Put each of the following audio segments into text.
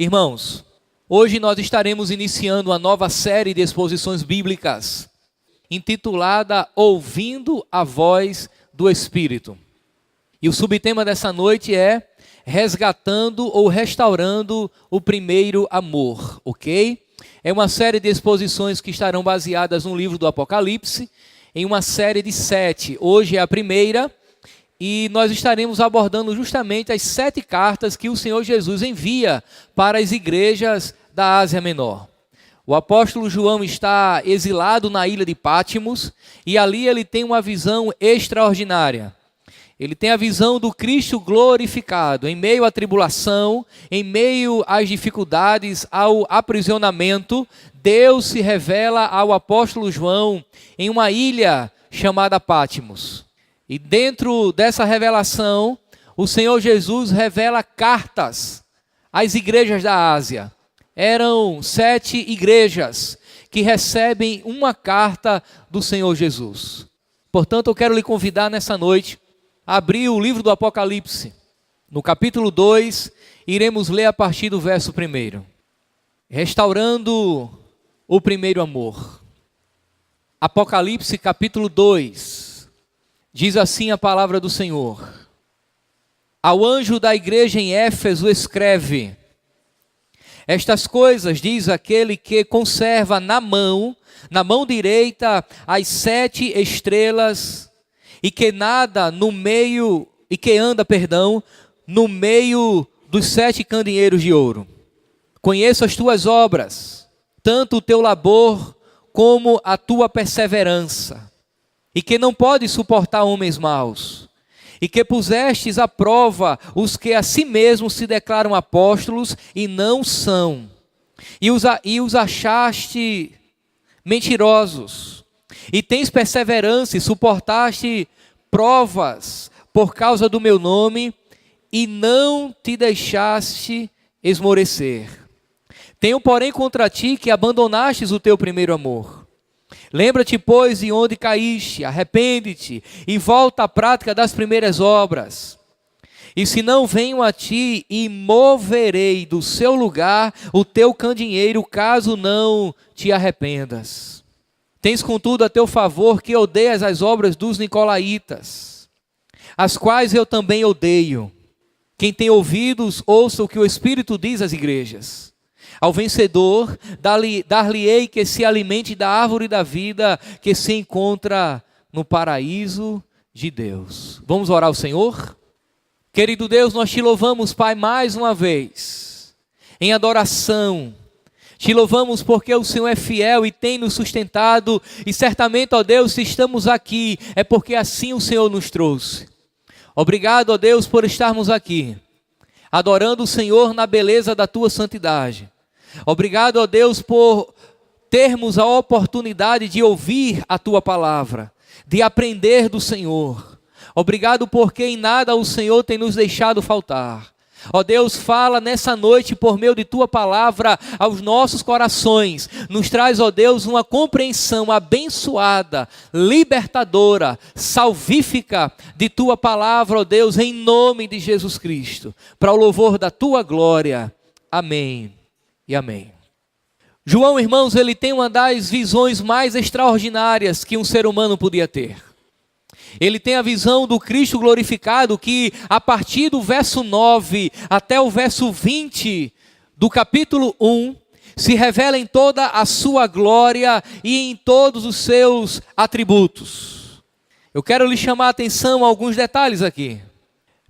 Irmãos, hoje nós estaremos iniciando uma nova série de exposições bíblicas, intitulada Ouvindo a Voz do Espírito. E o subtema dessa noite é Resgatando ou Restaurando o Primeiro Amor, ok? É uma série de exposições que estarão baseadas no livro do Apocalipse, em uma série de 7. Hoje é a primeira, e nós estaremos abordando justamente as 7 cartas que o Senhor Jesus envia para as igrejas da Ásia Menor. O apóstolo João está exilado na ilha de Pátimos, e ali ele tem uma visão extraordinária. Ele tem a visão do Cristo glorificado, em meio à tribulação, em meio às dificuldades, ao aprisionamento. Deus se revela ao apóstolo João em uma ilha chamada Pátimos. E dentro dessa revelação, o Senhor Jesus revela cartas às igrejas da Ásia. Eram 7 igrejas que recebem uma carta do Senhor Jesus. Portanto, eu quero lhe convidar nessa noite a abrir o livro do Apocalipse. No capítulo 2, iremos ler a partir do verso 1. Restaurando o primeiro amor. Apocalipse capítulo 2. Diz assim a palavra do Senhor: Ao anjo da igreja em Éfeso escreve: Estas coisas diz aquele que conserva na mão direita as 7 estrelas e que anda no meio dos 7 candeeiros de ouro. Conheço as tuas obras, tanto o teu labor como a tua perseverança, e que não podes suportar homens maus, e que pusestes à prova os que a si mesmos se declaram apóstolos e não são, e os achaste mentirosos, e tens perseverança e suportaste provas por causa do meu nome, e não te deixaste esmorecer. Tenho, porém, contra ti que abandonastes o teu primeiro amor. Lembra-te, pois, de onde caíste, arrepende-te e volta à prática das primeiras obras. E se não venho a ti, e moverei do seu lugar o teu candeeiro, caso não te arrependas. Tens, contudo, a teu favor que odeias as obras dos nicolaítas, as quais eu também odeio. Quem tem ouvidos, ouça o que o Espírito diz às igrejas. Ao vencedor, dar-lhe-ei que se alimente da árvore da vida que se encontra no paraíso de Deus. Vamos orar ao Senhor? Querido Deus, nós te louvamos, Pai, mais uma vez, em adoração. Te louvamos porque o Senhor é fiel e tem nos sustentado. E certamente, ó Deus, se estamos aqui, é porque assim o Senhor nos trouxe. Obrigado, ó Deus, por estarmos aqui, adorando o Senhor na beleza da tua santidade. Obrigado, ó Deus, por termos a oportunidade de ouvir a tua palavra, de aprender do Senhor. Obrigado porque em nada o Senhor tem nos deixado faltar. Ó Deus, fala nessa noite por meio de tua palavra aos nossos corações. Nos traz, ó Deus, uma compreensão abençoada, libertadora, salvífica de tua palavra, ó Deus, em nome de Jesus Cristo, para o louvor da tua glória. Amém e amém. João, irmãos, ele tem uma das visões mais extraordinárias que um ser humano podia ter. Ele tem a visão do Cristo glorificado que, a partir do verso 9 até o verso 20 do capítulo 1, se revela em toda a sua glória e em todos os seus atributos. Eu quero lhe chamar a atenção a alguns detalhes aqui.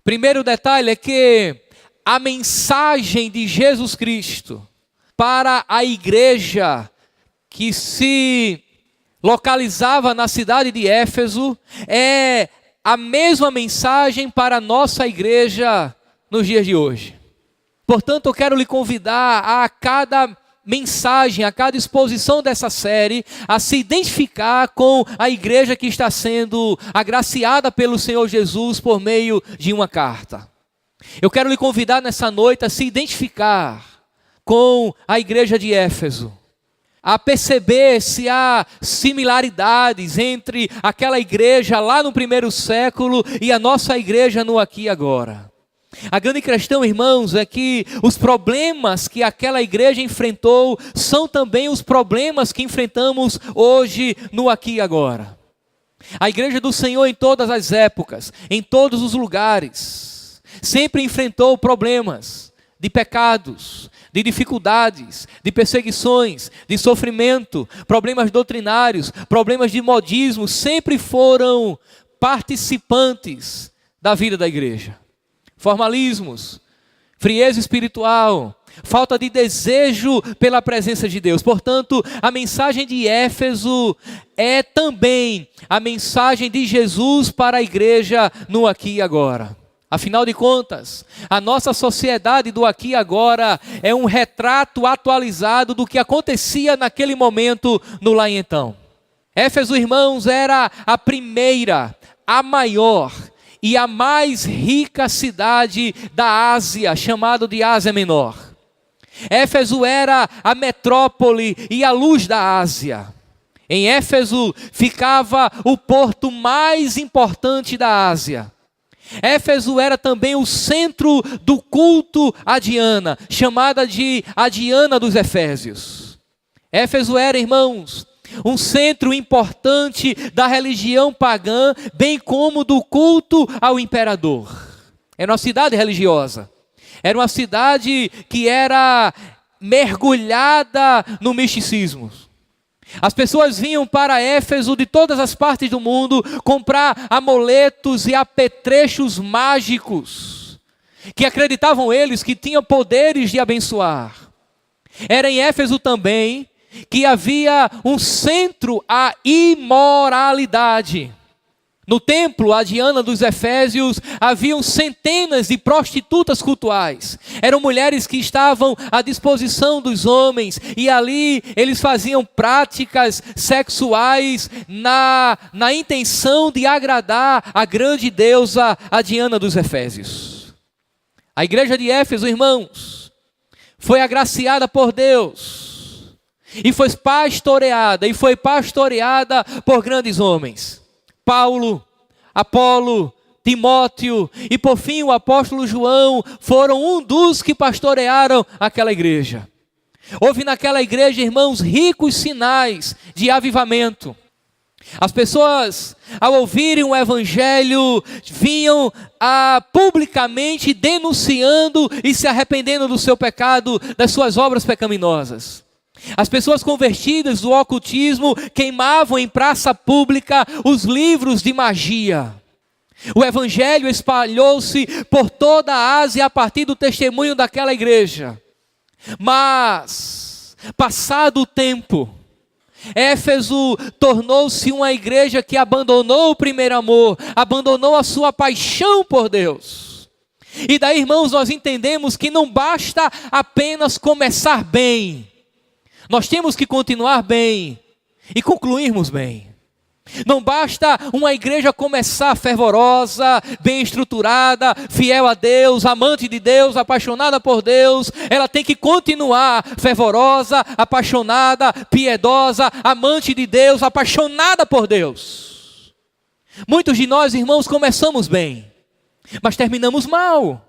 Primeiro detalhe é que a mensagem de Jesus Cristo para a igreja que se localizava na cidade de Éfeso é a mesma mensagem para a nossa igreja nos dias de hoje. Portanto, eu quero lhe convidar a cada mensagem, a cada exposição dessa série, a se identificar com a igreja que está sendo agraciada pelo Senhor Jesus por meio de uma carta. Eu quero lhe convidar nessa noite a se identificar com a igreja de Éfeso, a perceber se há similaridades entre aquela igreja lá no primeiro século e a nossa igreja no aqui e agora. A grande questão, irmãos, é que os problemas que aquela igreja enfrentou são também os problemas que enfrentamos hoje no aqui e agora. A igreja do Senhor em todas as épocas, em todos os lugares, sempre enfrentou problemas de pecados, de dificuldades, de perseguições, de sofrimento, problemas doutrinários, problemas de modismo, sempre foram participantes da vida da igreja. Formalismos, frieza espiritual, falta de desejo pela presença de Deus. Portanto, a mensagem de Éfeso é também a mensagem de Jesus para a igreja no aqui e agora. Afinal de contas, a nossa sociedade do aqui e agora é um retrato atualizado do que acontecia naquele momento no lá e então. Éfeso, irmãos, era a primeira, a maior e a mais rica cidade da Ásia, chamada de Ásia Menor. Éfeso era a metrópole e a luz da Ásia. Em Éfeso ficava o porto mais importante da Ásia. Éfeso era também o centro do culto a Diana, chamada de a Diana dos Efésios. Éfeso era, irmãos, um centro importante da religião pagã, bem como do culto ao imperador. Era uma cidade religiosa. Era uma cidade que era mergulhada no misticismo. As pessoas vinham para Éfeso de todas as partes do mundo comprar amuletos e apetrechos mágicos, que acreditavam eles que tinham poderes de abençoar. Era em Éfeso também que havia um centro à imoralidade. No templo, a Diana dos Efésios, haviam centenas de prostitutas cultuais. Eram mulheres que estavam à disposição dos homens e ali eles faziam práticas sexuais na intenção de agradar a grande deusa, a Diana dos Efésios. A igreja de Éfeso, irmãos, foi agraciada por Deus e foi pastoreada por grandes homens. Paulo, Apolo, Timóteo e por fim o apóstolo João foram um dos que pastorearam aquela igreja. Houve naquela igreja, irmãos, ricos sinais de avivamento. As pessoas, ao ouvirem o evangelho, vinham publicamente denunciando e se arrependendo do seu pecado, das suas obras pecaminosas. As pessoas convertidas do ocultismo queimavam em praça pública os livros de magia. O evangelho espalhou-se por toda a Ásia a partir do testemunho daquela igreja. Mas, passado o tempo, Éfeso tornou-se uma igreja que abandonou o primeiro amor, abandonou a sua paixão por Deus. E daí, irmãos, nós entendemos que não basta apenas começar bem. Nós temos que continuar bem e concluirmos bem. Não basta uma igreja começar fervorosa, bem estruturada, fiel a Deus, amante de Deus, apaixonada por Deus. Ela tem que continuar fervorosa, apaixonada, piedosa, amante de Deus, apaixonada por Deus. Muitos de nós, irmãos, começamos bem, mas terminamos mal.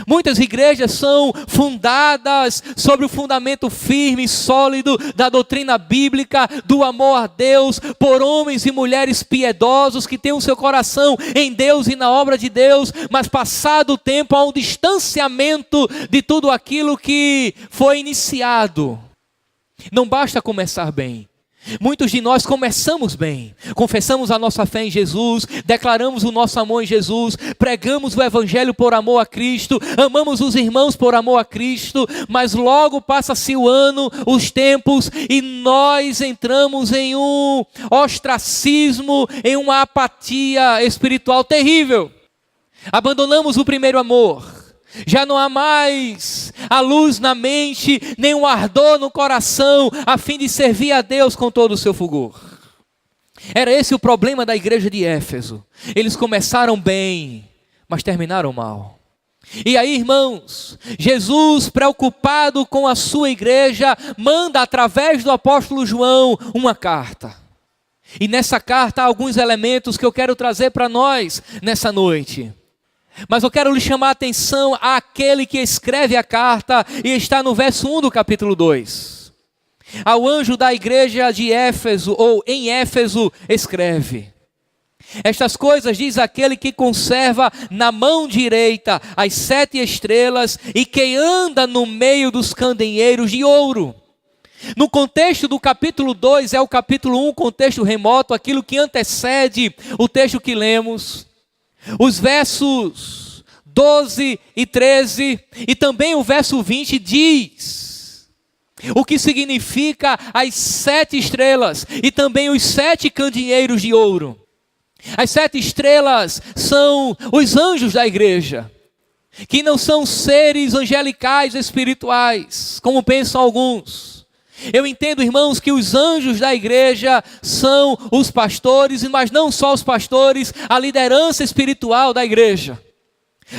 Muitas igrejas são fundadas sobre o fundamento firme e sólido da doutrina bíblica, do amor a Deus, por homens e mulheres piedosos que têm o seu coração em Deus e na obra de Deus, mas passado o tempo há um distanciamento de tudo aquilo que foi iniciado. Não basta começar bem. Muitos de nós começamos bem, confessamos a nossa fé em Jesus, declaramos o nosso amor em Jesus, pregamos o evangelho por amor a Cristo, amamos os irmãos por amor a Cristo, mas logo passa-se o ano, os tempos, e nós entramos em um ostracismo, em uma apatia espiritual terrível. Abandonamos o primeiro amor. Já não há mais a luz na mente, nem um ardor no coração, a fim de servir a Deus com todo o seu fulgor. Era esse o problema da igreja de Éfeso. Eles começaram bem, mas terminaram mal. E aí, irmãos, Jesus, preocupado com a sua igreja, manda através do apóstolo João uma carta. E nessa carta há alguns elementos que eu quero trazer para nós nessa noite. Mas eu quero lhe chamar a atenção àquele que escreve a carta e está no verso 1 do capítulo 2. Ao anjo da igreja de Éfeso, ou em Éfeso, escreve: estas coisas diz aquele que conserva na mão direita as 7 estrelas e que anda no meio dos candeeiros de ouro. No contexto do capítulo 2, é o capítulo 1, contexto remoto, aquilo que antecede o texto que lemos. Os versos 12 e 13 e também o verso 20 diz o que significa as 7 estrelas e também os 7 candeeiros de ouro. As 7 estrelas são os anjos da igreja, que não são seres angelicais espirituais, como pensam alguns. Eu entendo, irmãos, que os anjos da igreja são os pastores, mas não só os pastores, a liderança espiritual da igreja.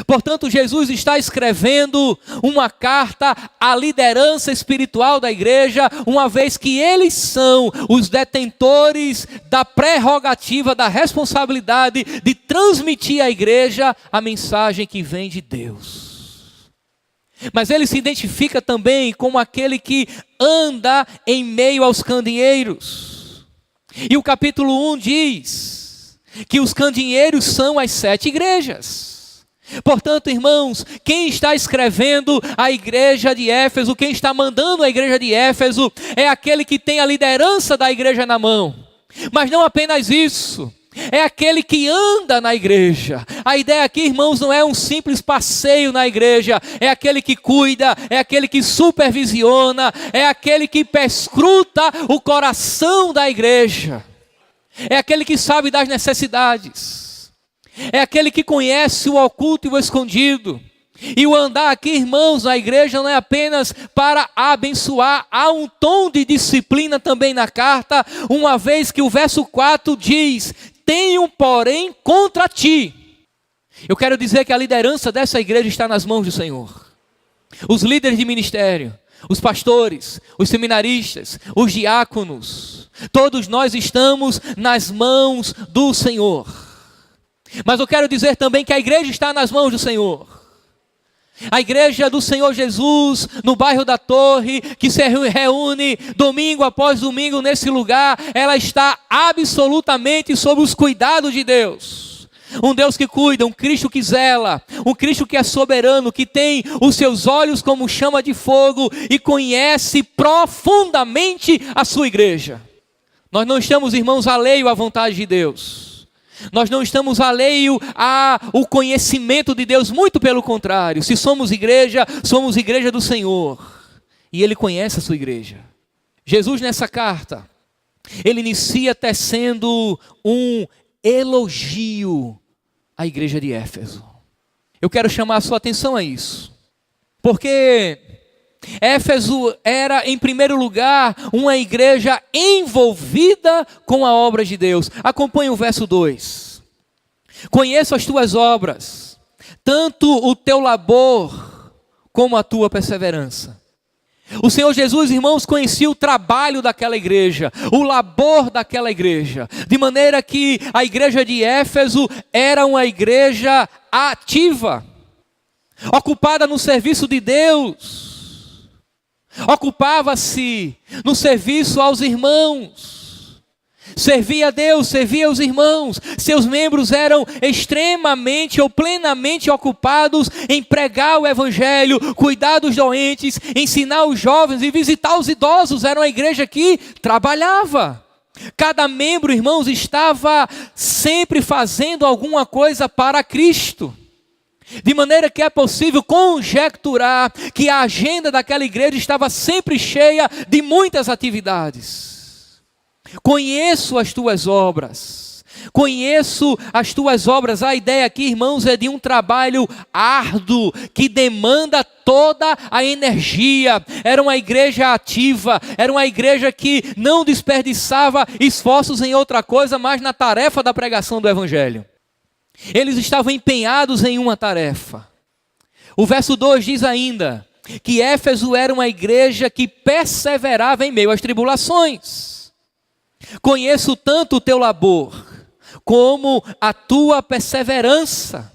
Portanto, Jesus está escrevendo uma carta à liderança espiritual da igreja, uma vez que eles são os detentores da prerrogativa, da responsabilidade de transmitir à igreja a mensagem que vem de Deus. Mas ele se identifica também como aquele que anda em meio aos candeeiros. E o capítulo 1 diz que os candeeiros são as 7 igrejas. Portanto, irmãos, quem está escrevendo a igreja de Éfeso, quem está mandando a igreja de Éfeso, é aquele que tem a liderança da igreja na mão. Mas não apenas isso. É aquele que anda na igreja. A ideia aqui, irmãos, não é um simples passeio na igreja. É aquele que cuida, é aquele que supervisiona, é aquele que perscruta o coração da igreja. É aquele que sabe das necessidades. É aquele que conhece o oculto e o escondido. E o andar aqui, irmãos, na igreja não é apenas para abençoar. Há um tom de disciplina também na carta, uma vez que o verso 4 diz: tenho, porém, contra ti. Eu quero dizer que a liderança dessa igreja está nas mãos do Senhor. Os líderes de ministério, os pastores, os seminaristas, os diáconos, todos nós estamos nas mãos do Senhor. Mas eu quero dizer também que a igreja está nas mãos do Senhor. A igreja do Senhor Jesus, no bairro da Torre, que se reúne domingo após domingo nesse lugar, ela está absolutamente sob os cuidados de Deus. Um Deus que cuida, um Cristo que zela, um Cristo que é soberano, que tem os seus olhos como chama de fogo e conhece profundamente a sua igreja. Nós não estamos, irmãos, alheio à vontade de Deus. Nós não estamos alheio ao conhecimento de Deus, muito pelo contrário. Se somos igreja do Senhor. E Ele conhece a sua igreja. Jesus nessa carta, Ele inicia tecendo um elogio à igreja de Éfeso. Eu quero chamar a sua atenção a isso. Porque Éfeso era, em primeiro lugar, uma igreja envolvida com a obra de Deus. Acompanhe o verso 2. Conheço as tuas obras, tanto o teu labor como a tua perseverança. O Senhor Jesus, irmãos, conhecia o trabalho daquela igreja, o labor daquela igreja, de maneira que a igreja de Éfeso era uma igreja ativa, ocupada no serviço de Deus. Ocupava-se no serviço aos irmãos, servia a Deus, servia os irmãos. Seus membros eram extremamente ou plenamente ocupados em pregar o evangelho, cuidar dos doentes, ensinar os jovens e visitar os idosos. Era uma igreja que trabalhava. Cada membro, irmãos, estava sempre fazendo alguma coisa para Cristo. De maneira que é possível conjecturar que a agenda daquela igreja estava sempre cheia de muitas atividades. Conheço as tuas obras. Conheço as tuas obras. A ideia aqui, irmãos, é de um trabalho árduo que demanda toda a energia. Era uma igreja ativa, era uma igreja que não desperdiçava esforços em outra coisa, mas na tarefa da pregação do evangelho. Eles estavam empenhados em uma tarefa. O verso 2 diz ainda que Éfeso era uma igreja que perseverava em meio às tribulações. Conheço tanto o teu labor como a tua perseverança.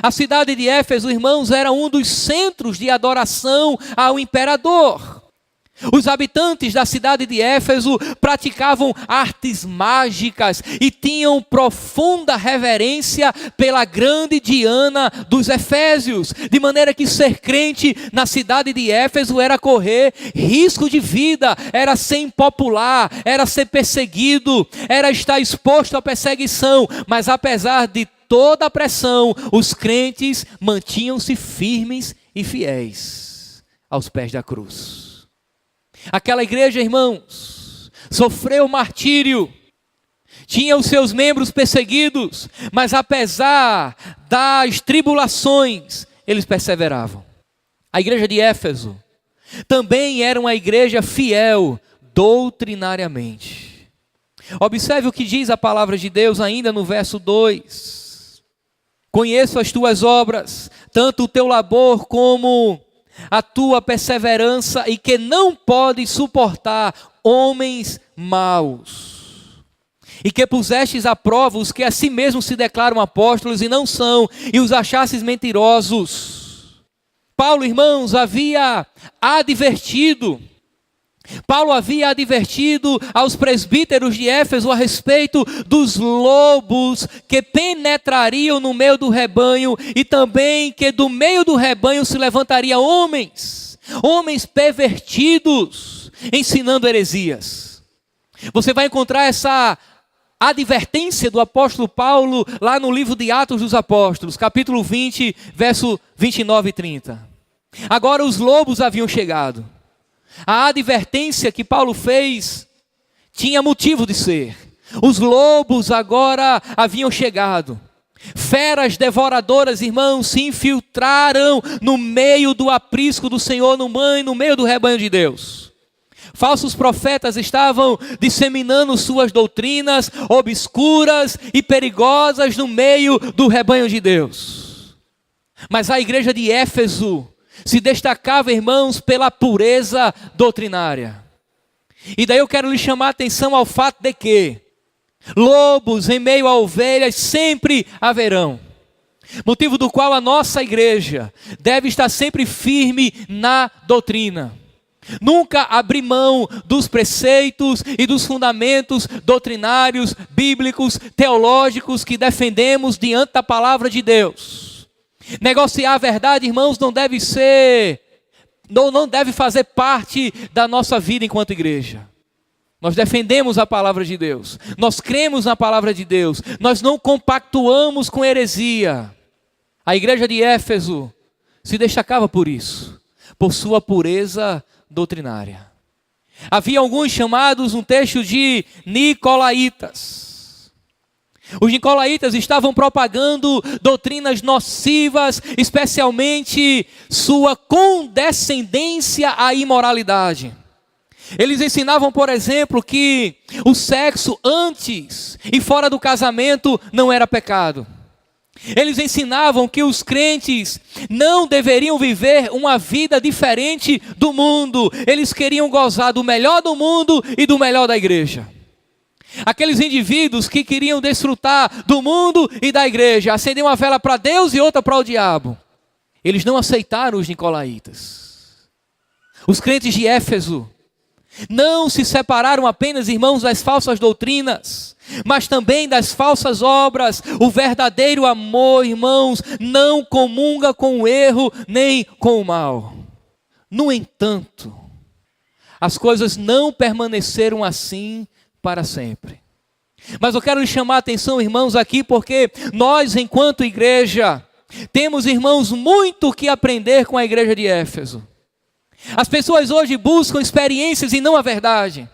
A cidade de Éfeso, irmãos, era um dos centros de adoração ao imperador. Os habitantes da cidade de Éfeso praticavam artes mágicas e tinham profunda reverência pela grande Diana dos Efésios, de maneira que ser crente na cidade de Éfeso era correr risco de vida, era ser impopular, era ser perseguido, era estar exposto à perseguição, mas apesar de toda a pressão, os crentes mantinham-se firmes e fiéis aos pés da cruz. Aquela igreja, irmãos, sofreu martírio, tinha os seus membros perseguidos, mas apesar das tribulações, eles perseveravam. A igreja de Éfeso também era uma igreja fiel doutrinariamente. Observe o que diz a palavra de Deus ainda no verso 2. Conheço as tuas obras, tanto o teu labor como a tua perseverança, e que não podes suportar homens maus, e que pusestes à prova os que a si mesmos se declaram apóstolos e não são, e os achastes mentirosos. Paulo, irmãos, havia advertido aos presbíteros de Éfeso a respeito dos lobos que penetrariam no meio do rebanho, e também que do meio do rebanho se levantariam homens pervertidos, ensinando heresias. Você vai encontrar essa advertência do apóstolo Paulo lá no livro de Atos dos Apóstolos, capítulo 20, verso 29 e 30. Agora os lobos haviam chegado. A advertência que Paulo fez tinha motivo de ser. Os lobos agora haviam chegado. Feras devoradoras, irmãos, se infiltraram no meio do aprisco do Senhor, no meio do rebanho de Deus. Falsos profetas estavam disseminando suas doutrinas obscuras e perigosas no meio do rebanho de Deus. Mas a igreja de Éfeso se destacava, irmãos, pela pureza doutrinária. E daí eu quero lhe chamar a atenção ao fato de que lobos em meio a ovelhas sempre haverão. Motivo do qual a nossa igreja deve estar sempre firme na doutrina. Nunca abrir mão dos preceitos e dos fundamentos doutrinários, bíblicos, teológicos que defendemos diante da palavra de Deus. Negociar a verdade, irmãos, não deve fazer parte da nossa vida enquanto igreja. Nós defendemos a palavra de Deus, nós cremos na palavra de Deus, nós não compactuamos com heresia. A igreja de Éfeso se destacava por isso, por sua pureza doutrinária. Havia alguns chamados no texto de nicolaítas. Os nicolaítas estavam propagando doutrinas nocivas, especialmente sua condescendência à imoralidade. Eles ensinavam, por exemplo, que o sexo antes e fora do casamento não era pecado. Eles ensinavam que os crentes não deveriam viver uma vida diferente do mundo. Eles queriam gozar do melhor do mundo e do melhor da igreja. Aqueles indivíduos que queriam desfrutar do mundo e da igreja, acender uma vela para Deus e outra para o diabo, eles não aceitaram os nicolaítas. Os crentes de Éfeso não se separaram apenas, irmãos, das falsas doutrinas, mas também das falsas obras. O verdadeiro amor, irmãos, não comunga com o erro nem com o mal. No entanto, as coisas não permaneceram assim para sempre. Mas eu quero lhe chamar a atenção, irmãos, aqui, porque nós, enquanto igreja, temos, irmãos, muito que aprender com a igreja de Éfeso. As pessoas hoje buscam experiências e não a verdade.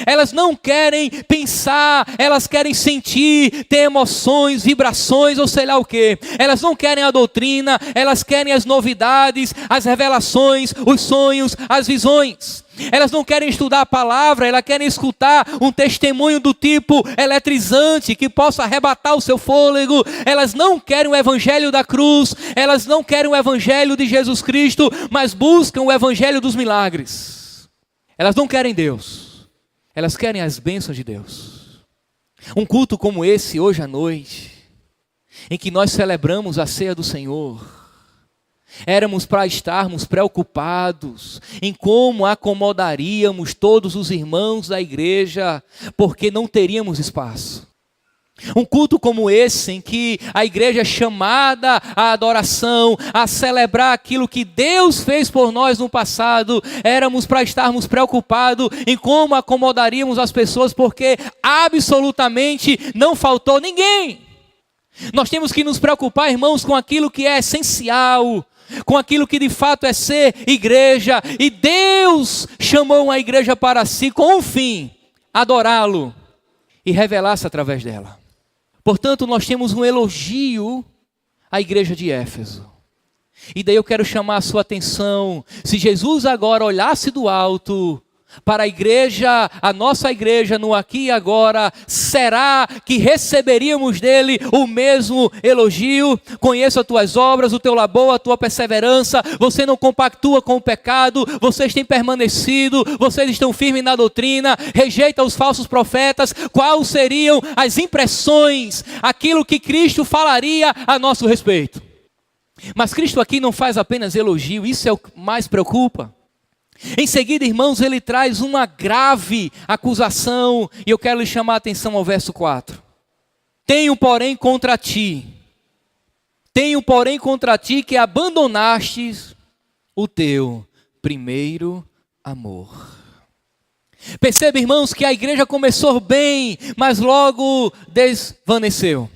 Elas não querem pensar, elas querem sentir, ter emoções, vibrações ou sei lá o que. Elas não querem a doutrina, elas querem as novidades, as revelações, os sonhos, as visões. Elas não querem estudar a palavra, elas querem escutar um testemunho do tipo eletrizante que possa arrebatar o seu fôlego. Elas não querem o evangelho da cruz, elas não querem o evangelho de Jesus Cristo, mas buscam o evangelho dos milagres. Elas não querem Deus, elas querem as bênçãos de Deus. Um culto como esse hoje à noite em que nós celebramos a ceia do Senhor, éramos para estarmos preocupados em como acomodaríamos todos os irmãos da igreja, porque não teríamos espaço. Um culto como esse, em que a igreja é chamada à adoração, a celebrar aquilo que Deus fez por nós no passado, éramos para estarmos preocupados em como acomodaríamos as pessoas, porque absolutamente não faltou ninguém. Nós temos que nos preocupar, irmãos, com aquilo que é essencial, com aquilo que de fato é ser igreja. E Deus chamou uma igreja para si com um fim: adorá-lo e revelar-se através dela. Portanto, nós temos um elogio à igreja de Éfeso. E daí eu quero chamar a sua atenção: se Jesus agora olhasse do alto para a igreja, a nossa igreja no aqui e agora, será que receberíamos dele o mesmo elogio? Conheço as tuas obras, o teu labor, a tua perseverança, você não compactua com o pecado, vocês têm permanecido, vocês estão firmes na doutrina, rejeita os falsos profetas. Quais seriam as impressões, aquilo que Cristo falaria a nosso respeito? Mas Cristo aqui não faz apenas elogio, isso é o que mais preocupa. Em seguida, irmãos, ele traz uma grave acusação, e eu quero lhe chamar a atenção ao verso 4. Tenho, porém, contra ti que abandonastes o teu primeiro amor. Perceba, irmãos, que a igreja começou bem, mas logo desvaneceu.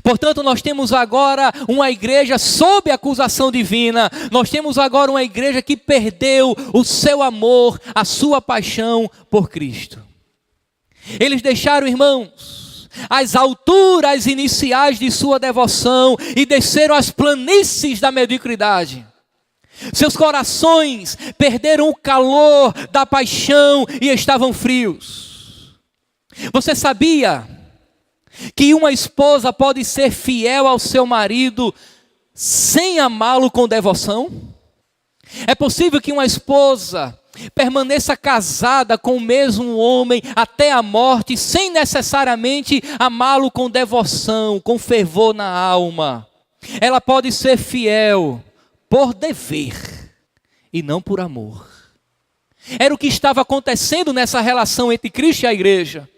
Portanto, nós temos agora uma igreja sob acusação divina. Nós temos agora uma igreja que perdeu o seu amor, a sua paixão por Cristo. Eles deixaram, irmãos, as alturas iniciais de sua devoção e desceram às planícies da mediocridade. Seus corações perderam o calor da paixão e estavam frios. Você sabia que uma esposa pode ser fiel ao seu marido sem amá-lo com devoção? É possível que uma esposa permaneça casada com o mesmo homem até a morte, sem necessariamente amá-lo com devoção, com fervor na alma. Ela pode ser fiel por dever e não por amor. Era o que estava acontecendo nessa relação entre Cristo e a igreja.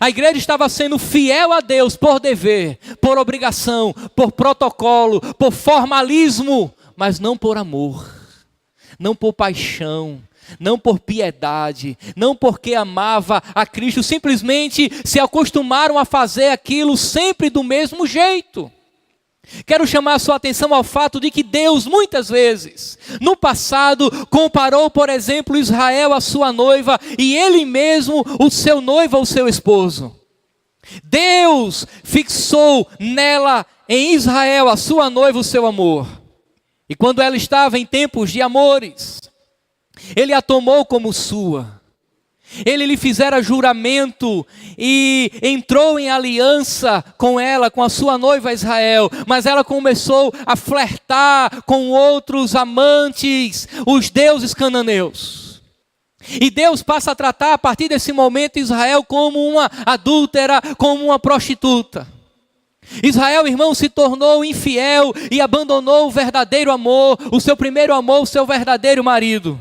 A igreja estava sendo fiel a Deus por dever, por obrigação, por protocolo, por formalismo, mas não por amor, não por paixão, não por piedade, não porque amava a Cristo. Simplesmente se acostumaram a fazer aquilo sempre do mesmo jeito. Quero chamar a sua atenção ao fato de que Deus, muitas vezes, no passado, comparou, por exemplo, Israel à sua noiva e ele mesmo, o seu noivo, ao seu esposo. Deus fixou nela, em Israel, a sua noiva, o seu amor. E quando ela estava em tempos de amores, ele a tomou como sua. Ele lhe fizera juramento e entrou em aliança com ela, com a sua noiva Israel. Mas ela começou a flertar com outros amantes, os deuses cananeus. E Deus passa a tratar a partir desse momento Israel como uma adúltera, como uma prostituta. Israel, irmão, se tornou infiel e abandonou o verdadeiro amor, o seu primeiro amor, o seu verdadeiro marido.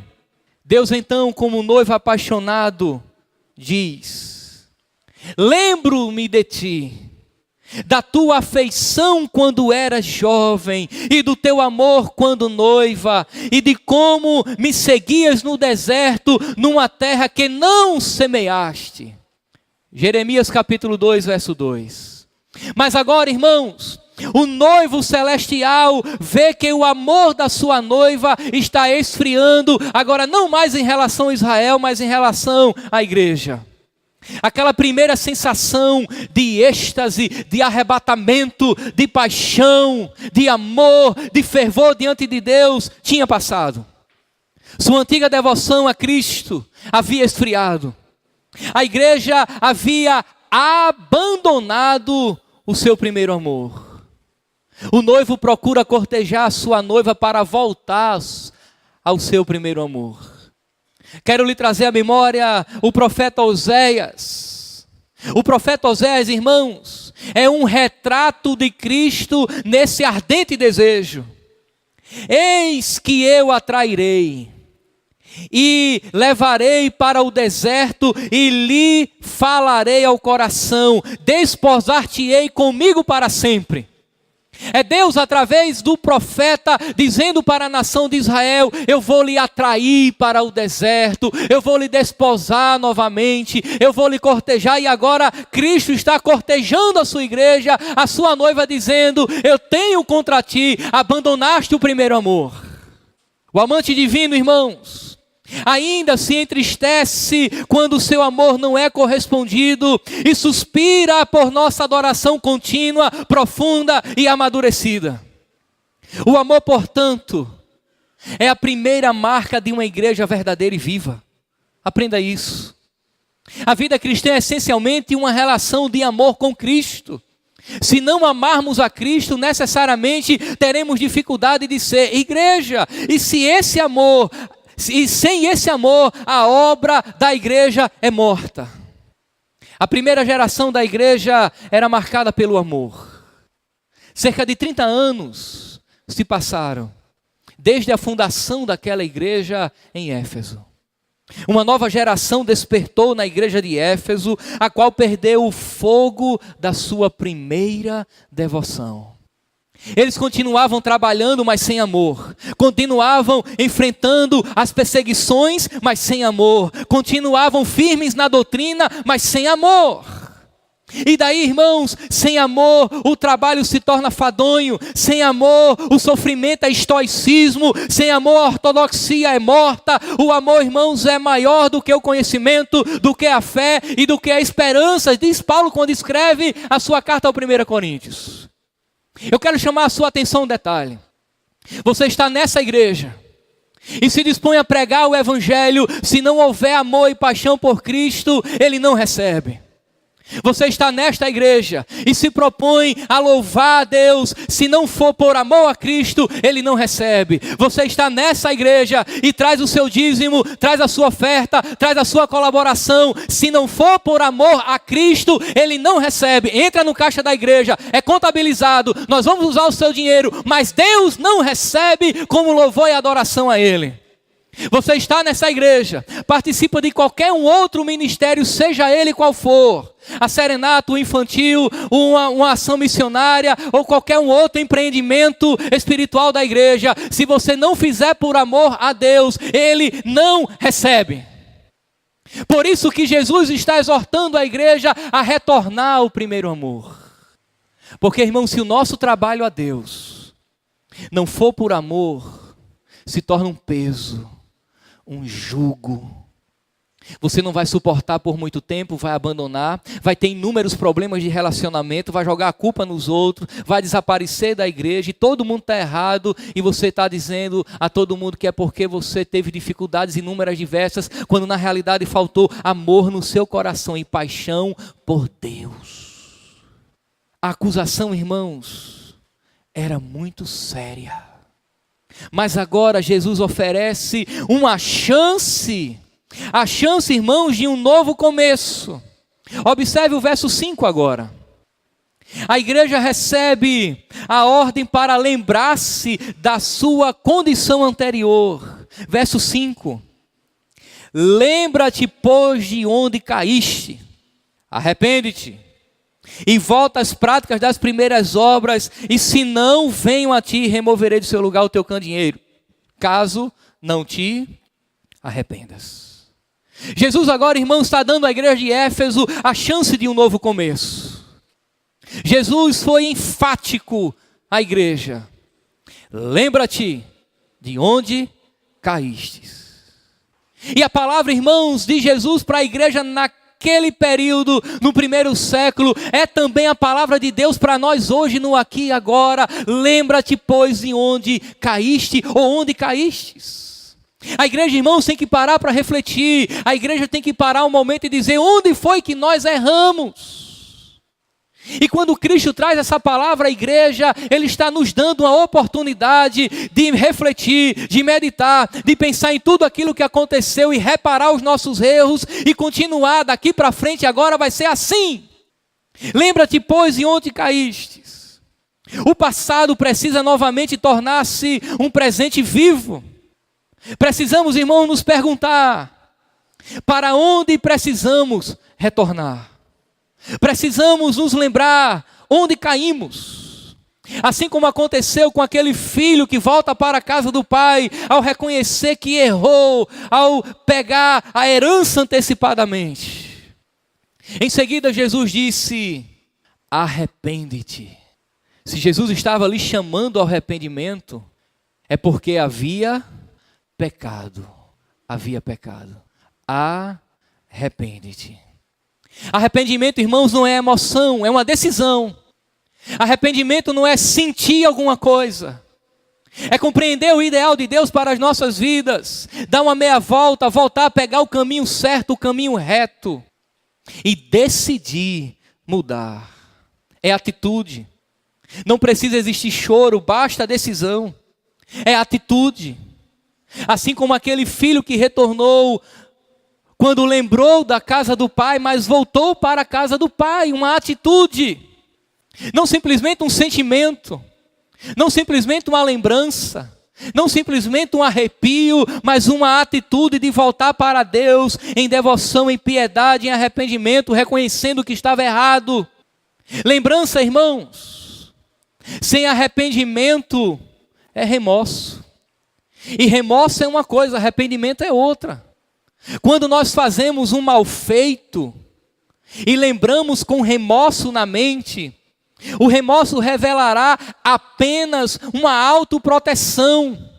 Deus então, como noivo apaixonado, diz: lembro-me de ti, da tua afeição quando eras jovem, e do teu amor quando noiva, e de como me seguias no deserto, numa terra que não semeaste. Jeremias capítulo 2, verso 2. Mas agora, irmãos, o noivo celestial vê que o amor da sua noiva está esfriando, agora não mais em relação a Israel, mas em relação à igreja. Aquela primeira sensação de êxtase, de arrebatamento, de paixão, de amor, de fervor diante de Deus tinha passado. Sua antiga devoção a Cristo havia esfriado. A igreja havia abandonado o seu primeiro amor. O noivo procura cortejar a sua noiva para voltar ao seu primeiro amor. Quero lhe trazer à memória o profeta Oséias. O profeta Oséias, irmãos, é um retrato de Cristo nesse ardente desejo. Eis que eu atrairei e levarei para o deserto e lhe falarei ao coração, desposar-te-ei comigo para sempre. É Deus através do profeta dizendo para a nação de Israel: eu vou lhe atrair para o deserto, eu vou lhe desposar novamente, eu vou lhe cortejar. E agora Cristo está cortejando a sua igreja, a sua noiva, dizendo: eu tenho contra ti, abandonaste o primeiro amor. O amante divino, irmãos, ainda se entristece quando o seu amor não é correspondido e suspira por nossa adoração contínua, profunda e amadurecida. O amor, portanto, é a primeira marca de uma igreja verdadeira e viva. Aprenda isso. A vida cristã é essencialmente uma relação de amor com Cristo. Se não amarmos a Cristo, necessariamente teremos dificuldade de ser igreja. E sem esse amor, a obra da igreja é morta. A primeira geração da igreja era marcada pelo amor. Cerca de 30 anos se passaram desde a fundação daquela igreja em Éfeso. Uma nova geração despertou na igreja de Éfeso, a qual perdeu o fogo da sua primeira devoção. Eles continuavam trabalhando, mas sem amor. Continuavam enfrentando as perseguições, mas sem amor. Continuavam firmes na doutrina, mas sem amor. E daí, irmãos, sem amor o trabalho se torna fadonho. Sem amor o sofrimento é estoicismo. Sem amor a ortodoxia é morta. O amor, irmãos, é maior do que o conhecimento, do que a fé e do que a esperança. Diz Paulo quando escreve a sua carta ao 1 Coríntios. Eu quero chamar a sua atenção um detalhe. Você está nessa igreja e se dispõe a pregar o evangelho. Se não houver amor e paixão por Cristo, ele não recebe. Você está nesta igreja e se propõe a louvar a Deus. Se não for por amor a Cristo, ele não recebe. Você está nessa igreja e traz o seu dízimo, traz a sua oferta, traz a sua colaboração. Se não for por amor a Cristo, ele não recebe. Entra no caixa da igreja, é contabilizado, nós vamos usar o seu dinheiro, mas Deus não recebe como louvor e adoração a ele. Você está nessa igreja, participa de qualquer um outro ministério, seja ele qual for, a serenato, o infantil, uma ação missionária ou qualquer um outro empreendimento espiritual da igreja. Se você não fizer por amor a Deus, ele não recebe. Por isso que Jesus está exortando a igreja a retornar ao primeiro amor. Porque, irmão, se o nosso trabalho a Deus não for por amor, se torna um peso, um jugo. Você não vai suportar por muito tempo, vai abandonar, vai ter inúmeros problemas de relacionamento, vai jogar a culpa nos outros, vai desaparecer da igreja e todo mundo está errado e você está dizendo a todo mundo que é porque você teve dificuldades inúmeras diversas, quando na realidade faltou amor no seu coração e paixão por Deus. A acusação, irmãos, era muito séria. Mas agora Jesus oferece uma chance, a chance, irmãos, de um novo começo. Observe o verso 5 agora. A igreja recebe a ordem para lembrar-se da sua condição anterior. Verso 5. Lembra-te, pois, de onde caíste, arrepende-te e volta às práticas das primeiras obras, e se não, venho a ti e removerei do seu lugar o teu candeeiro, caso não te arrependas. Jesus agora, irmão, está dando à igreja de Éfeso a chance de um novo começo. Jesus foi enfático à igreja. Lembra-te de onde caístes. E a palavra, irmãos, de Jesus para a igreja naquele período, no primeiro século, é também a palavra de Deus para nós hoje, no aqui e agora. Lembra-te, pois, de onde caíste ou onde caístes. A igreja, irmãos, tem que parar para refletir. A igreja tem que parar um momento e dizer: onde foi que nós erramos? E quando Cristo traz essa palavra à igreja, Ele está nos dando uma oportunidade de refletir, de meditar, de pensar em tudo aquilo que aconteceu e reparar os nossos erros e continuar daqui para frente. Agora vai ser assim. Lembra-te, pois, de onde caístes. O passado precisa novamente tornar-se um presente vivo. Precisamos, irmão, nos perguntar: para onde precisamos retornar? Precisamos nos lembrar onde caímos. Assim como aconteceu com aquele filho que volta para a casa do pai, ao reconhecer que errou, ao pegar a herança antecipadamente. Em seguida, Jesus disse: arrepende-te. Se Jesus estava ali chamando ao arrependimento, é porque havia pecado. Havia pecado. Arrepende-te. Arrependimento, irmãos, não é emoção, é uma decisão. Arrependimento não é sentir alguma coisa. É compreender o ideal de Deus para as nossas vidas. Dar uma meia volta, voltar a pegar o caminho certo, o caminho reto. E decidir mudar. É atitude. Não precisa existir choro, basta a decisão. É atitude. Assim como aquele filho que retornou quando lembrou da casa do pai, mas voltou para a casa do pai. Uma atitude. Não simplesmente um sentimento. Não simplesmente uma lembrança. Não simplesmente um arrepio, mas uma atitude de voltar para Deus em devoção, em piedade, em arrependimento, reconhecendo que estava errado. Lembrança, irmãos, sem arrependimento é remorso. E remorso é uma coisa, arrependimento é outra. Quando nós fazemos um mal feito e lembramos com remorso na mente, o remorso revelará apenas uma autoproteção.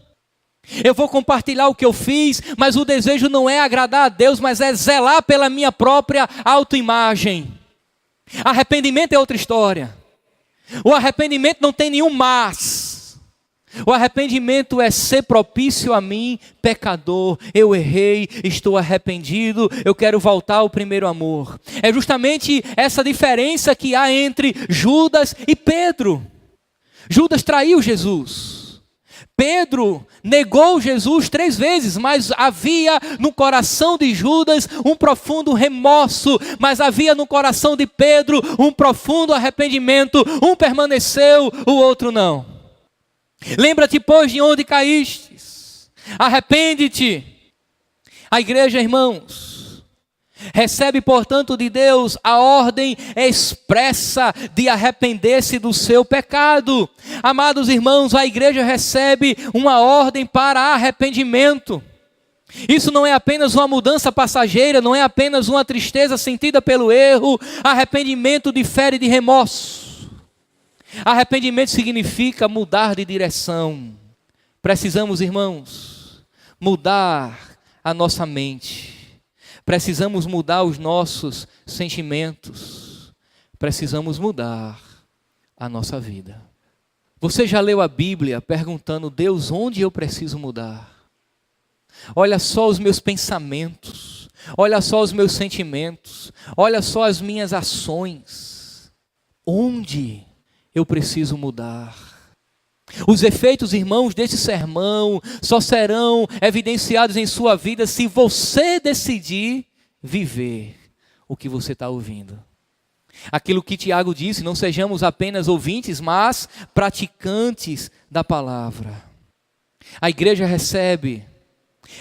Eu vou compartilhar o que eu fiz, mas o desejo não é agradar a Deus, mas é zelar pela minha própria autoimagem. Arrependimento é outra história. O arrependimento não tem nenhum mas. O arrependimento é ser propício a mim, pecador. Eu errei, estou arrependido, eu quero voltar ao primeiro amor. É justamente essa diferença que há entre Judas e Pedro. Judas traiu Jesus. Pedro negou Jesus 3 vezes, mas havia no coração de Judas um profundo remorso, mas havia no coração de Pedro um profundo arrependimento. Um permaneceu, o outro não. Lembra-te, pois, de onde caístes. Arrepende-te. A igreja, irmãos, recebe, portanto, de Deus a ordem expressa de arrepender-se do seu pecado. Amados irmãos, a igreja recebe uma ordem para arrependimento. Isso não é apenas uma mudança passageira, não é apenas uma tristeza sentida pelo erro. Arrependimento difere de remorso. Arrependimento significa mudar de direção. Precisamos, irmãos, mudar a nossa mente. Precisamos mudar os nossos sentimentos. Precisamos mudar a nossa vida. Você já leu a Bíblia perguntando: Deus, onde eu preciso mudar? Olha só os meus pensamentos. Olha só os meus sentimentos. Olha só as minhas ações. Onde eu preciso mudar? Os efeitos, irmãos, desse sermão só serão evidenciados em sua vida se você decidir viver o que você está ouvindo. Aquilo que Tiago disse: não sejamos apenas ouvintes, mas praticantes da palavra. A igreja recebe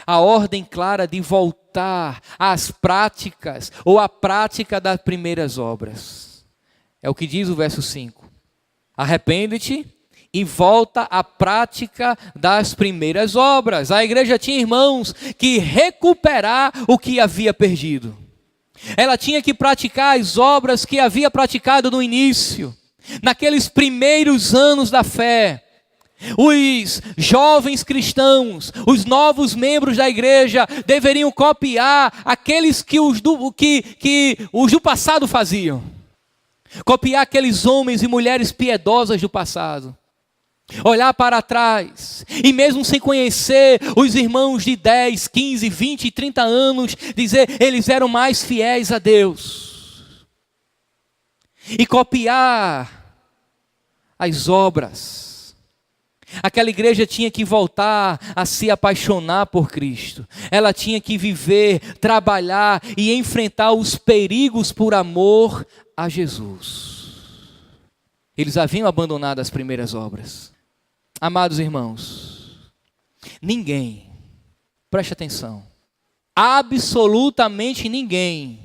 a ordem clara de voltar às práticas ou à prática das primeiras obras. É o que diz o verso 5. Arrepende-te e volta à prática das primeiras obras. A igreja tinha, irmãos, que recuperar o que havia perdido. Ela tinha que praticar as obras que havia praticado no início, naqueles primeiros anos da fé. Os jovens cristãos, os novos membros da igreja deveriam copiar aqueles que os do passado faziam. Copiar aqueles homens e mulheres piedosas do passado. Olhar para trás e mesmo sem conhecer os irmãos de 10, 15, 20 e 30 anos, dizer: eles eram mais fiéis a Deus. E copiar as obras Aquela igreja tinha que voltar a se apaixonar por Cristo. Ela tinha que viver, trabalhar e enfrentar os perigos por amor a Jesus. Eles haviam abandonado as primeiras obras. Amados irmãos, ninguém, preste atenção, absolutamente ninguém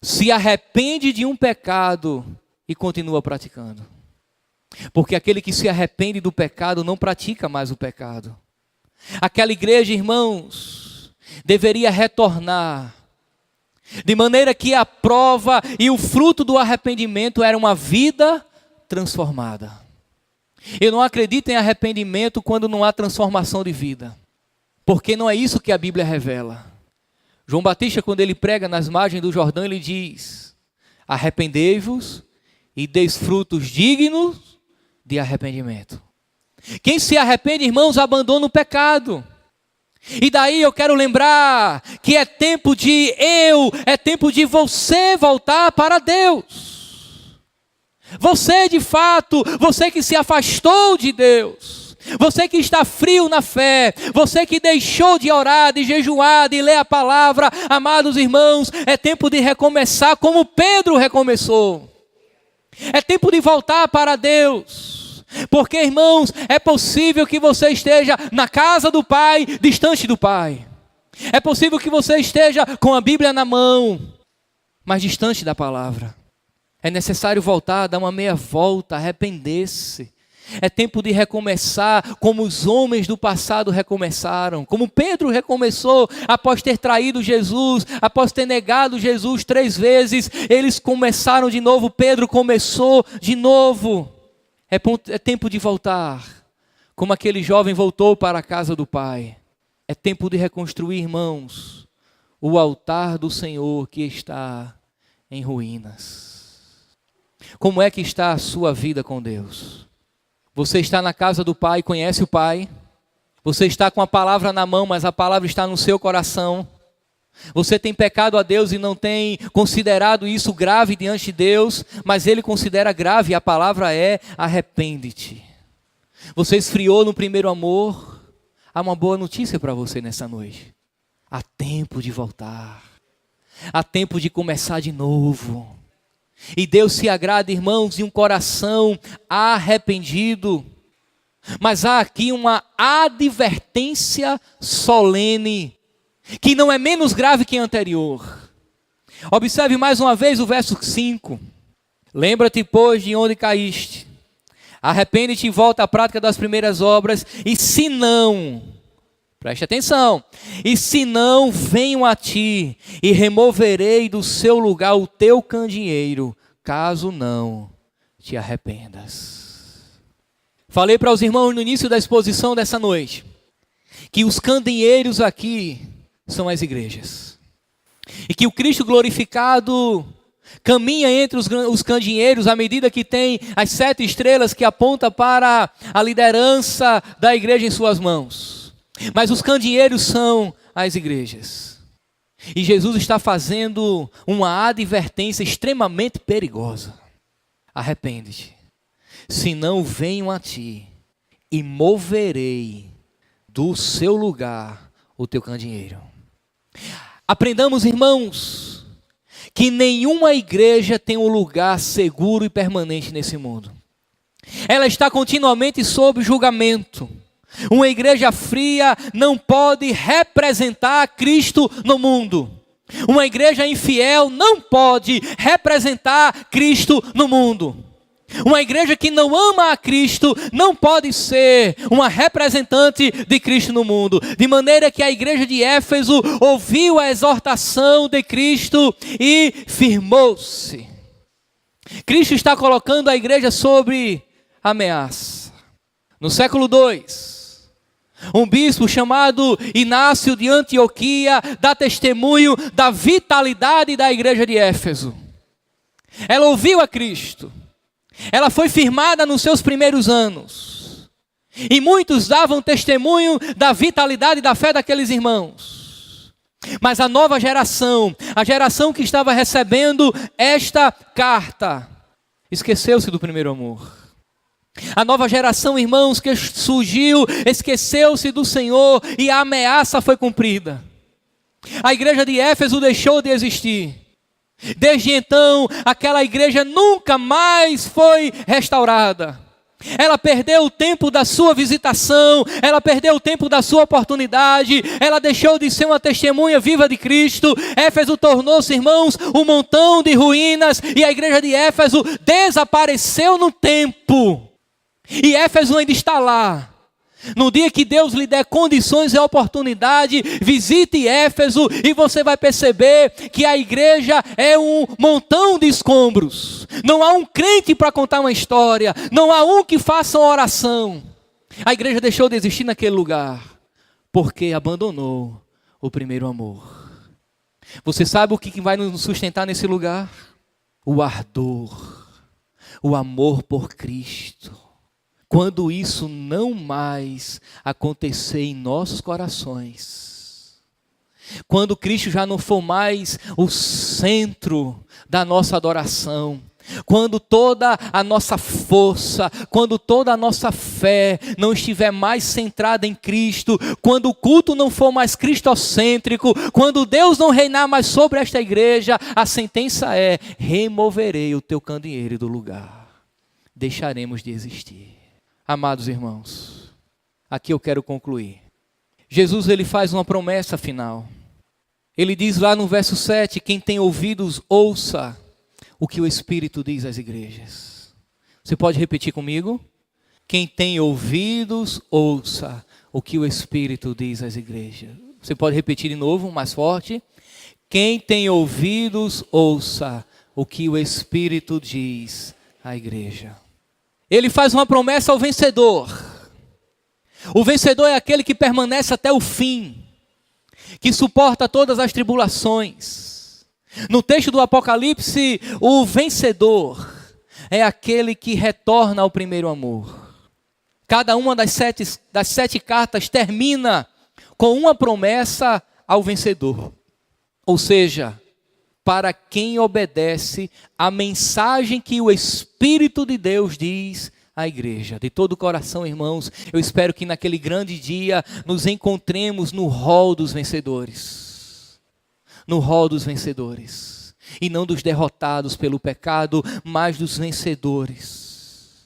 se arrepende de um pecado e continua praticando. Porque aquele que se arrepende do pecado não pratica mais o pecado. Aquela igreja, irmãos, deveria retornar, de maneira que a prova e o fruto do arrependimento era uma vida transformada. Eu não acredito em arrependimento quando não há transformação de vida, porque não é isso que a Bíblia revela. João Batista, quando ele prega nas margens do Jordão, ele diz: arrependei-vos e deis frutos dignos de arrependimento. Quem se arrepende, irmãos, abandona o pecado. E daí eu quero lembrar que é tempo de você voltar para Deus. Você de fato, você que se afastou de Deus, você que está frio na fé, você que deixou de orar, de jejuar, de ler a palavra, amados irmãos, é tempo de recomeçar como Pedro recomeçou. É tempo de voltar para Deus, porque, irmãos, é possível que você esteja na casa do Pai, distante do Pai. É possível que você esteja com a Bíblia na mão, mas distante da palavra. É necessário voltar, dar uma meia volta, arrepender-se. É tempo de recomeçar como os homens do passado recomeçaram, como Pedro recomeçou após ter traído Jesus, após ter negado Jesus 3 vezes, eles começaram de novo, Pedro começou de novo. É tempo de voltar, como aquele jovem voltou para a casa do Pai. É tempo de reconstruir, irmãos, o altar do Senhor que está em ruínas. Como é que está a sua vida com Deus? Você está na casa do Pai, conhece o Pai? Você está com a palavra na mão, mas a palavra está no seu coração? Você tem pecado a Deus e não tem considerado isso grave diante de Deus, mas Ele considera grave e a palavra é: arrepende-te. Você esfriou no primeiro amor? Há uma boa notícia para você nessa noite. Há tempo de voltar. Há tempo de começar de novo. E Deus se agrada, irmãos, de um coração arrependido. Mas há aqui uma advertência solene, que não é menos grave que a anterior. Observe mais uma vez o verso 5. Lembra-te, pois, de onde caíste. Arrepende-te e volta à prática das primeiras obras. E se não, preste atenção, e se não, venho a ti e removerei do seu lugar o teu candeeiro, caso não te arrependas. Falei para os irmãos no início da exposição dessa noite, que os candeeiros aqui são as igrejas. E que o Cristo glorificado caminha entre os candeeiros à medida que tem as 7 estrelas que apontam para a liderança da igreja em suas mãos. Mas os candeeiros são as igrejas. E Jesus está fazendo uma advertência extremamente perigosa. Arrepende-te, senão venho a ti e moverei do seu lugar o teu candeeiro. Aprendamos, irmãos, que nenhuma igreja tem um lugar seguro e permanente nesse mundo. Ela está continuamente sob julgamento. Uma igreja fria não pode representar Cristo no mundo. Uma igreja infiel não pode representar Cristo no mundo. Uma igreja que não ama a Cristo não pode ser uma representante de Cristo no mundo. De maneira que a igreja de Éfeso ouviu a exortação de Cristo e firmou-se. Cristo está colocando a igreja sobre ameaça. No século II, um bispo chamado Inácio de Antioquia dá testemunho da vitalidade da igreja de Éfeso. Ela ouviu a Cristo. Ela foi firmada nos seus primeiros anos. E muitos davam testemunho da vitalidade da fé daqueles irmãos. Mas a nova geração, a geração que estava recebendo esta carta, esqueceu-se do primeiro amor. A nova geração, irmãos, que surgiu, esqueceu-se do Senhor e a ameaça foi cumprida. A igreja de Éfeso deixou de existir. Desde então, aquela igreja nunca mais foi restaurada. Ela perdeu o tempo da sua visitação, ela perdeu o tempo da sua oportunidade, ela deixou de ser uma testemunha viva de Cristo. Éfeso tornou-se, irmãos, um montão de ruínas e a igreja de Éfeso desapareceu no tempo. E Éfeso ainda está lá. No dia que Deus lhe der condições e oportunidade, visite Éfeso e você vai perceber que a igreja é um montão de escombros. Não há um crente para contar uma história, não há um que faça uma oração. A igreja deixou de existir naquele lugar, porque abandonou o primeiro amor. Você sabe o que vai nos sustentar nesse lugar? O ardor, o amor por Cristo. Quando isso não mais acontecer em nossos corações, quando Cristo já não for mais o centro da nossa adoração, quando toda a nossa força, quando toda a nossa fé não estiver mais centrada em Cristo, quando o culto não for mais cristocêntrico, quando Deus não reinar mais sobre esta igreja, a sentença é: removerei o teu candeeiro do lugar, deixaremos de existir. Amados irmãos, aqui eu quero concluir. Jesus, ele faz uma promessa final. Ele diz lá no verso 7, quem tem ouvidos, ouça o que o Espírito diz às igrejas. Você pode repetir comigo? Quem tem ouvidos, ouça o que o Espírito diz às igrejas. Você pode repetir de novo, mais forte? Quem tem ouvidos, ouça o que o Espírito diz à igreja. Ele faz uma promessa ao vencedor. O vencedor é aquele que permanece até o fim, que suporta todas as tribulações. No texto do Apocalipse, o vencedor é aquele que retorna ao primeiro amor. Cada uma das sete cartas termina com uma promessa ao vencedor. Ou seja, para quem obedece a mensagem que o Espírito de Deus diz à igreja. De todo o coração, irmãos, eu espero que naquele grande dia nos encontremos no rol dos vencedores. No rol dos vencedores. E não dos derrotados pelo pecado, mas dos vencedores.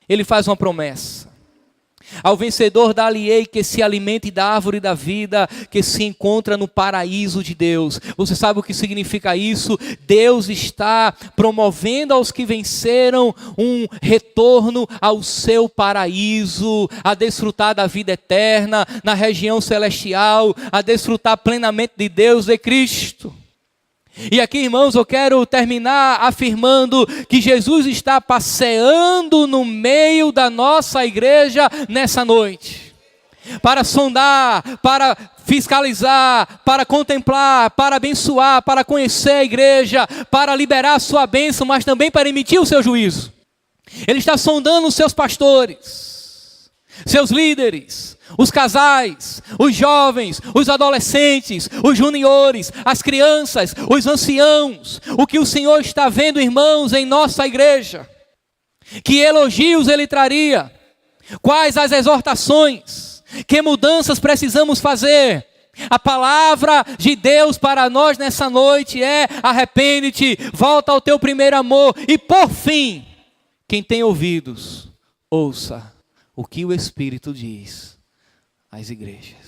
Ele faz uma promessa. Ao vencedor dar-lhe-ei que se alimente da árvore da vida, que se encontra no paraíso de Deus. Você sabe o que significa isso? Deus está promovendo aos que venceram um retorno ao seu paraíso, a desfrutar da vida eterna, na região celestial, a desfrutar plenamente de Deus e Cristo. E aqui, irmãos, eu quero terminar afirmando que Jesus está passeando no meio da nossa igreja nessa noite. Para sondar, para fiscalizar, para contemplar, para abençoar, para conhecer a igreja, para liberar a sua bênção, mas também para emitir o seu juízo. Ele está sondando os seus pastores, seus líderes, os casais, os jovens, os adolescentes, os juniores, as crianças, os anciãos. O que o Senhor está vendo, irmãos, em nossa igreja? Que elogios Ele traria? Quais as exortações? Que mudanças precisamos fazer? A palavra de Deus para nós nessa noite é: arrepende-te, volta ao teu primeiro amor. E por fim, quem tem ouvidos, ouça o que o Espírito diz às igrejas.